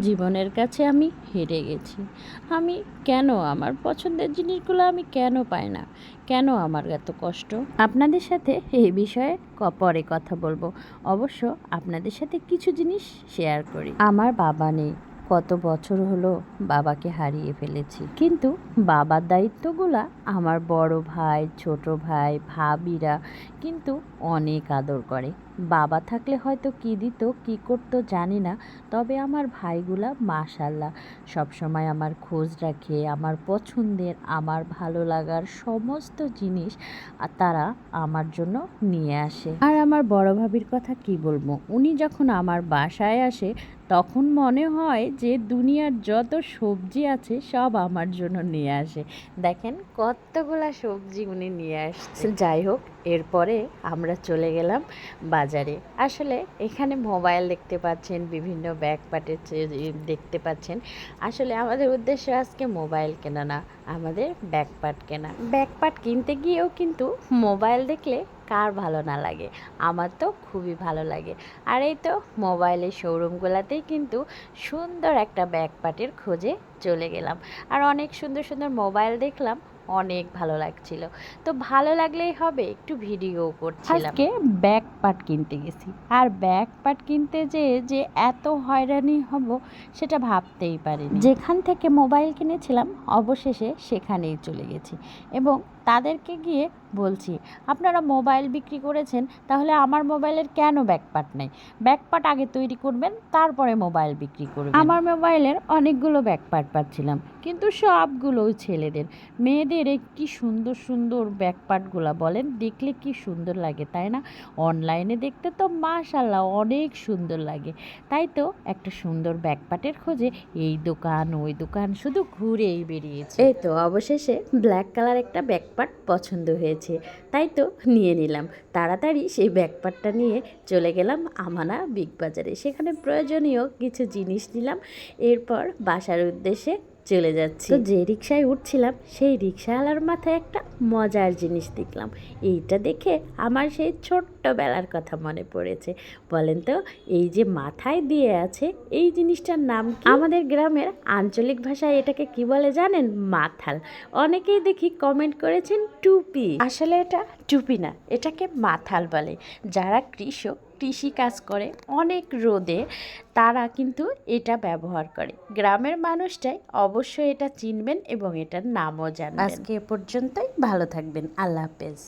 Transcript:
জীবনের কাছে আমি হেরে গেছি। আমি কেন আমার পছন্দের জিনিসগুলো আমি কেন পাই না? কেন আমার এত কষ্ট? আপনাদের সাথে এই বিষয়ে পরে কথা বলবো। অবশ্য আপনাদের সাথে কিছু জিনিস শেয়ার করি। আমার বাবা নেই। কত বছর হলো বাবাকে হারিয়ে ফেলেছি, কিন্তু বাবার দায়িত্বগুলা আমার বড় ভাই, ছোট ভাই, ভাবিরা কিন্তু অনেক আদর করে। বাবা থাকলে হয়তো কী দিত কী করতো জানি না, তবে আমার ভাইগুলা মাশাল্লাহ সবসময় আমার খোঁজ রাখে। আমার পছন্দের, আমার ভালো লাগার সমস্ত জিনিস তারা আমার জন্য নিয়ে আসে। আর আমার বড় ভাবির কথা কি বলবো, উনি যখন আমার বাসায় আসে তখন মনে হয় যে দুনিয়ার যত সবজি আছে সব আমার জন্য নিয়ে আসে। দেখেন কতগুলা সবজি উনি নিয়ে আসছে। যাই হোক, এরপরে আমরা চলে গেলাম বাজারে। আসলে এখানে মোবাইল দেখতে পাচ্ছেন, বিভিন্ন ব্যাগপাটের দেখতে পাচ্ছেন। আসলে আমাদের উদ্দেশ্য আজকে মোবাইল কেনা না, আমাদের ব্যাগপাট কেনা। ব্যাগপাট কিনতে গিয়েও কিন্তু মোবাইল দেখলে কার ভালো না লাগে? আমার তো খুবই ভালো লাগে। আর এই তো মোবাইলের শোরুমগুলোতেই কিন্তু সুন্দর একটা ব্যাগপাটের খোঁজে চলে গেলাম। আর অনেক সুন্দর সুন্দর মোবাইল দেখলাম, অনেক ভালো লাগছিল। তো ভালো লাগলেই হবে, একটু ভিডিও করছিলাম। আজকে ব্যাগ পাট কিনতে গেছি, আর ব্যাগ পাট কিনতে যে এত হয়রানি হব সেটা ভাবতেই পারিনি। যেখান থেকে মোবাইল কিনেছিলাম অবশেষে সেখানেই চলে গেছি এবং তাদেরকে গিয়ে বলছি, আপনারা মোবাইল বিক্রি করেছেন, তাহলে আমার মোবাইলের কেন ব্যাকপার্ট নেই? ব্যাকপার্ট আগে তৈরি করবেন, তারপরে মোবাইল বিক্রি করবেন। আমার মোবাইলের অনেকগুলো ব্যাকপার্ট পাচ্ছিলাম, কিন্তু সবগুলোই ছেলেদের। মেয়েদের এই কি সুন্দর সুন্দর ব্যাকপার্টগুলো বলেন, দেখলে কি সুন্দর লাগে তাই না? অনলাইনে দেখতে তো মাশাআল্লাহ অনেক সুন্দর লাগে। তাই তো একটা সুন্দর ব্যাকপার্টের খোঁজে এই দোকান ওই দোকান শুধু ঘুরেই বেরিয়েছে। এই তো অবশেষে ব্ল্যাক কালার একটা ব্যাকপার্ট পছন্দ হয়েছে, তাই তো নিয়ে নিলাম। তাড়াতাড়ি সেই ব্যাকপার্টটা নিয়ে চলে গেলাম আমানা বিগ বাজারে। সেখানে প্রয়োজনীয় কিছু জিনিস নিলাম, এরপর বাসার উদ্দেশ্যে চলে যাচ্ছি। তো যে রিক্সায় উঠছিলাম সেই রিক্সাওয়ালার মাথায় একটা মজার জিনিস দেখলাম। এইটা দেখে আমার সেই ছোট্টবেলার কথা মনে পড়েছে। বলেন তো, এই যে মাথায় দিয়ে আছে এই জিনিসটার নাম কি? আমাদের গ্রামের আঞ্চলিক ভাষায় এটাকে কি বলে জানেন? মাথাল। অনেকেই দেখি কমেন্ট করেছেন টুপি। আসলে এটা টুপি না, এটাকে মাথাল বলে। যারা কৃষি কাজ করে অনেক রোদে, তারা কিন্তু এটা ব্যবহার করে। গ্রামের মানুষটাই অবশ্যই এটা চিনবেন এবং এটার নামও জানবেন। আজকে এ পর্যন্তই, ভালো থাকবেন, আল্লাহ হাফেজ।